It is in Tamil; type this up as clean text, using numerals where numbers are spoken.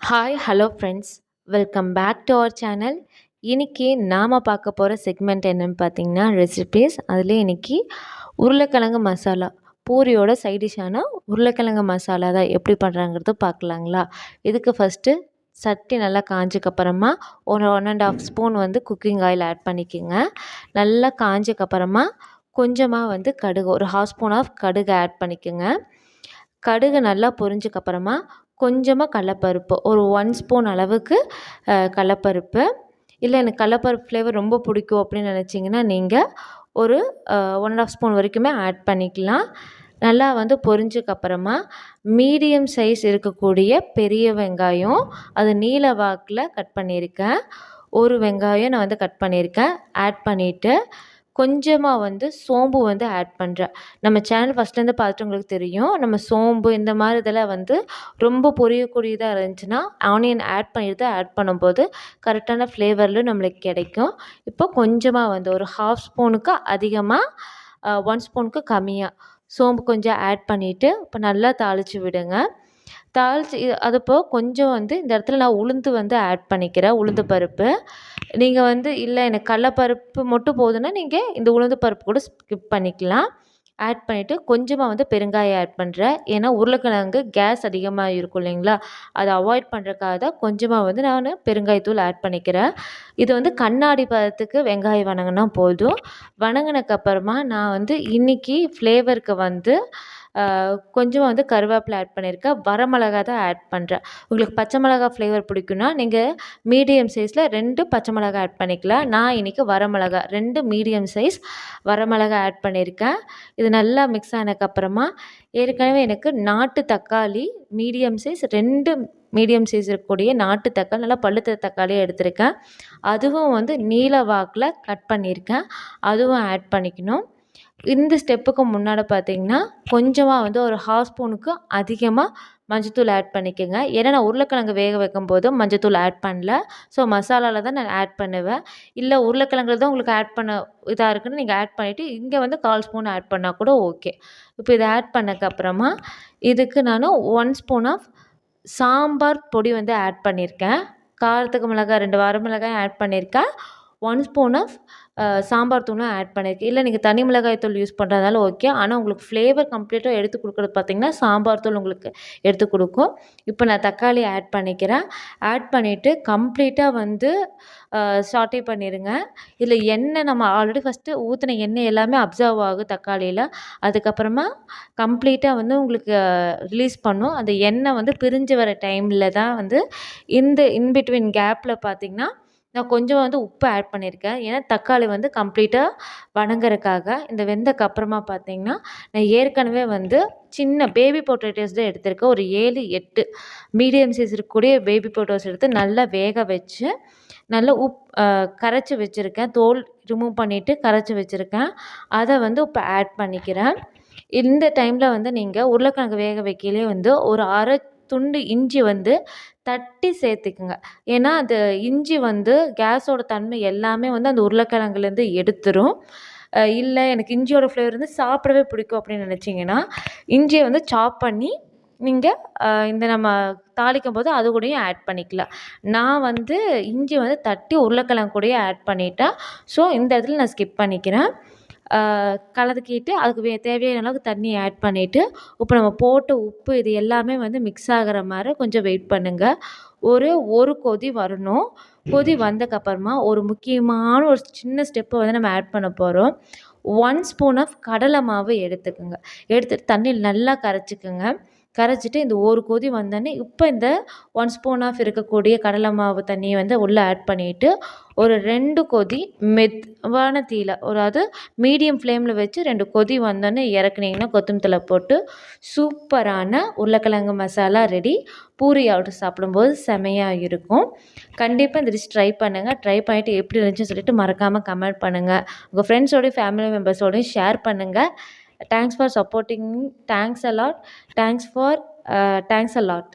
Hi hello friends, welcome back to our channel. இன்றைக்கி நாம் பார்க்க போகிற செக்மெண்ட் என்னென்னு பார்த்தீங்கன்னா ரெசிபீஸ். அதில் இன்றைக்கி உருளைக்கிழங்கு மசாலா, பூரியோட சைட் டிஷ்ஷான உருளைக்கிழங்கு மசாலா தான் எப்படி பண்ணுறாங்கிறது பார்க்கலாங்களா. இதுக்கு ஃபஸ்ட்டு சட்டி நல்லா காஞ்சக்கப்புறமா ஒரு 1.5 ஸ்பூன் வந்து குக்கிங் ஆயில் ஆட் பண்ணிக்கோங்க. நல்லா காஞ்சக்கப்புறமா கொஞ்சமாக வந்து கடுகு, ஒரு 1/2 ஸ்பூன் ஆஃப் கடுகு ஆட் பண்ணிக்கோங்க. கடுகு நல்லா பொரிஞ்சக்கப்புறமா கொஞ்சமாக கடலப்பருப்பு, ஒரு 1 ஸ்பூன் அளவுக்கு கடலப்பருப்பு. இல்லை எனக்கு கடலப்பருப்பு ஃப்ளேவர் ரொம்ப பிடிக்கும் அப்படின்னு நினச்சிங்கன்னா நீங்கள் ஒரு 1.5 ஸ்பூன் வரைக்குமே ஆட் பண்ணிக்கலாம். நல்லா வந்து பொரிஞ்சக்கப்புறமா மீடியம் சைஸ் இருக்கக்கூடிய பெரிய வெங்காயம், அது நீல வாக்கில் கட் பண்ணியிருக்கேன். ஒரு வெங்காயம் நான் வந்து கட் பண்ணியிருக்கேன். ஆட் பண்ணிவிட்டு கொஞ்சமாக வந்து சோம்பு வந்து ஆட் பண்ணுறேன். நம்ம சேனல் ஃபஸ்ட்லேருந்து பார்த்துட்டு உங்களுக்கு தெரியும், நம்ம சோம்பு இந்த மாதிரி இதெல்லாம் வந்து ரொம்ப பொரியக்கூடியதாக இருந்துச்சுன்னா ஆனியன் ஆட் பண்ணும்போது கரெக்டான ஃப்ளேவரில் நம்மளுக்கு கிடைக்கும். இப்போ கொஞ்சமாக வந்து ஒரு 1/2 ஸ்பூனுக்கு அதிகமாக 1 ஸ்பூனுக்கு கம்மியாக சோம்பு கொஞ்சம் ஆட் பண்ணிவிட்டு இப்போ நல்லா தாளித்து விடுங்க. தாளித்து அது போக கொஞ்சம் வந்து இந்த இடத்துல நான் உளுந்து வந்து ஆட் பண்ணிக்கிறேன், உளுந்து பருப்பு. நீங்கள் வந்து இல்லை எனக்கு கடலப்பருப்பு மட்டும் போதுன்னா நீங்கள் இந்த உளுந்து பருப்பு கூட ஸ்கிப் பண்ணிக்கலாம். ஆட் பண்ணிவிட்டு கொஞ்சமாக வந்து பெருங்காயம் ஆட் பண்ணுறேன். ஏன்னா உருளைக்கிழங்கு கேஸ் அதிகமாக இருக்கும் இல்லைங்களா, அதை அவாய்ட் பண்ணுறக்காக தான் கொஞ்சமாக வந்து நான் பெருங்காயத்தூள் ஆட் பண்ணிக்கிறேன். இது வந்து கண்ணாடி பதத்துக்கு வெங்காயம் வணங்கினா போதும். வணங்கினக்கப்புறமா நான் வந்து இன்றைக்கி ஃப்ளேவருக்கு வந்து கொஞ்சமாக வந்து கருவேப்பிலை ஆட் பண்ணியிருக்கேன். வரமிளகா தான் ஆட் பண்ணுறேன். உங்களுக்கு பச்சை மிளகா ஃப்ளேவர் பிடிக்குன்னா நீங்கள் மீடியம் சைஸில் 2 பச்சை மிளகா ஆட் பண்ணிக்கலாம். நான் இன்றைக்கி வரமிளகா 2 மீடியம் சைஸ் வரமிளகா ஆட் பண்ணியிருக்கேன். இது நல்லா மிக்ஸ் ஆனதுக்கப்புறமா ஏற்கனவே எனக்கு நாட்டு தக்காளி மீடியம் சைஸ் 2 மீடியம் சைஸ் இருக்கக்கூடிய நாட்டு தக்காளி, நல்லா பழுத்த தக்காளியாக எடுத்திருக்கேன். அதுவும் வந்து நீல வாக்கில் கட் பண்ணியிருக்கேன். அதுவும் ஆட் பண்ணிக்கணும். இந்த ஸ்டெப்புக்கு முன்னாடி பார்த்தீங்கன்னா கொஞ்சமாக வந்து ஒரு 1/2 ஸ்பூனுக்கு அதிகமாக மஞ்சத்தூள் ஆட் பண்ணிக்கோங்க. ஏன்னா நான் உருளைக்கிழங்கு வேக வைக்கும்போது மஞ்சத்தூள் ஆட் பண்ணல. ஸோ மசாலாவில் தான் நான் ஆட் பண்ணுவேன். இல்லை உருளைக்கிழங்குல தான் உங்களுக்கு ஆட் பண்ண இதாக இருக்குன்னு நீங்கள் ஆட் பண்ணிவிட்டு இங்கே வந்து 1/4 ஸ்பூன் ஆட் பண்ணால் கூட ஓகே. இப்போ இதை ஆட் பண்ணக்கப்புறமா இதுக்கு நான் 1 ஸ்பூன் ஆஃப் சாம்பார் பொடி வந்து ஆட் பண்ணியிருக்கேன். காரத்துக்கு மிளகாய் 2 வரமிளகாயும் ஆட் பண்ணியிருக்கேன். 1 ஸ்பூன் ஆஃப் சாம்பார் தூளும் ஆட் பண்ணியிருக்கேன். இல்லை நீங்கள் தனி மிளகாய் தூள் யூஸ் பண்ணுறதால ஓகே. ஆனால் உங்களுக்கு ஃப்ளேவர் கம்ப்ளீட்டாக எடுத்து கொடுக்குறது பார்த்திங்கன்னா சாம்பார் தூள் உங்களுக்கு எடுத்து கொடுக்கும். இப்போ நான் தக்காளி ஆட் பண்ணிக்கிறேன். ஆட் பண்ணிவிட்டு கம்ப்ளீட்டாக வந்து சாட்டே பண்ணிடுங்க. இதில் எண்ணெய் நம்ம ஆல்ரெடி ஃபஸ்ட்டு ஊற்றின எண்ணெய் எல்லாமே அப்சர்வ் ஆகும் தக்காளியில். அதுக்கப்புறமா கம்ப்ளீட்டாக வந்து உங்களுக்கு ரிலீஸ் பண்ணும். அந்த எண்ணெய் வந்து பிரிஞ்சு வர டைமில் தான் வந்து இந்த இன்பிட்வீன் கேப்பில் பார்த்திங்கன்னா நான் கொஞ்சம் வந்து உப்பு ஆட் பண்ணியிருக்கேன். ஏன்னா தக்காளி வந்து கம்ப்ளீட்டாக வணங்குறதுக்காக. இந்த வெந்தக்கப்புறமா பார்த்தீங்கன்னா நான் ஏற்கனவே வந்து சின்ன பேபி பொட்டேட்டோஸ் தான் எடுத்திருக்கேன். ஒரு 7, 8 மீடியம் சைஸ் இருக்கக்கூடிய பேபி பொட்டேட்டோஸ் எடுத்து நல்லா வேக வச்சு நல்லா கரைச்சி வச்சுருக்கேன். தோல் ரிமூவ் பண்ணிவிட்டு கரைச்சி வச்சுருக்கேன். அதை வந்து இப்போ ஆட் பண்ணிக்கிறேன். இந்த டைமில் வந்து நீங்கள் உருளைக்கிழங்கு வேக வைக்கலே வந்து ஒரு அரை துண்டு இஞ்சி வந்து தட்டி சேர்த்துக்குங்க. ஏன்னா அது இஞ்சி வந்து கேஸோட தன்மை எல்லாமே வந்து அந்த உருளைக்கிழங்குலேருந்து எடுத்துரும். இல்லை எனக்கு இஞ்சியோட ஃப்ளேவர் வந்து சாப்பிடவே பிடிக்கும் அப்படின்னு நினச்சிங்கன்னா இஞ்சியை வந்து சாப் பண்ணி நீங்கள் இந்த நம்ம தாளிக்கும் போது அது கூடயும் ஆட் பண்ணிக்கலாம். நான் வந்து இஞ்சி வந்து தட்டி உருளைக்கிழங்கு கூடயே ஆட் பண்ணிட்டேன். ஸோ இந்த இடத்துல நான் ஸ்கிப் பண்ணிக்கிறேன். கலக்கிட்டு அதுக்கு தேவையான அளவுக்கு தண்ணி ஆட் பண்ணிவிட்டு இப்போ நம்ம போட்ட உப்பு இது எல்லாமே வந்து மிக்ஸ் ஆகிற மாதிரி கொஞ்சம் வெயிட் பண்ணுங்கள். ஒரு கொதி வரணும். கொதி வந்தக்கப்புறமா ஒரு முக்கியமான ஒரு சின்ன ஸ்டெப்பை வந்து நம்ம ஆட் பண்ண போகிறோம். 1 ஸ்பூன் ஆஃப் கடலை மாவு எடுத்துக்கோங்க. எடுத்துகிட்டு தண்ணியில் நல்லா கரைச்சிக்கோங்க. கரைச்சிட்டு இந்த ஒரு கொதி வந்தோடனே இப்போ இந்த 1 ஸ்பூன் ஆஃப் இருக்கக்கூடிய கடலை மாவு தண்ணியை வந்து உள்ளே ஆட் பண்ணிவிட்டு ஒரு 2 கொதி மெதுவான தீயில், அதாவது மீடியம் ஃப்ளேமில் வச்சு 2 கொதி வந்தோடனே இறக்குனீங்கன்னா கொத்தமல்லி தழை போட்டு சூப்பரான உருளைக்கிழங்கு மசாலா ரெடி. பூரி ஆட்டு சாப்பிடும்போது செமையாக இருக்கும். கண்டிப்பாக இந்த டிஷ் ட்ரை பண்ணுங்கள். ட்ரை பண்ணிவிட்டு எப்படி இருந்துச்சுன்னு சொல்லிட்டு மறக்காமல் கமெண்ட் பண்ணுங்கள். உங்கள் ஃப்ரெண்ட்ஸோடையும் ஃபேமிலி மெம்பர்ஸோடையும் ஷேர் பண்ணுங்கள். Thanks for supporting me. Thanks a lot. Thanks a lot.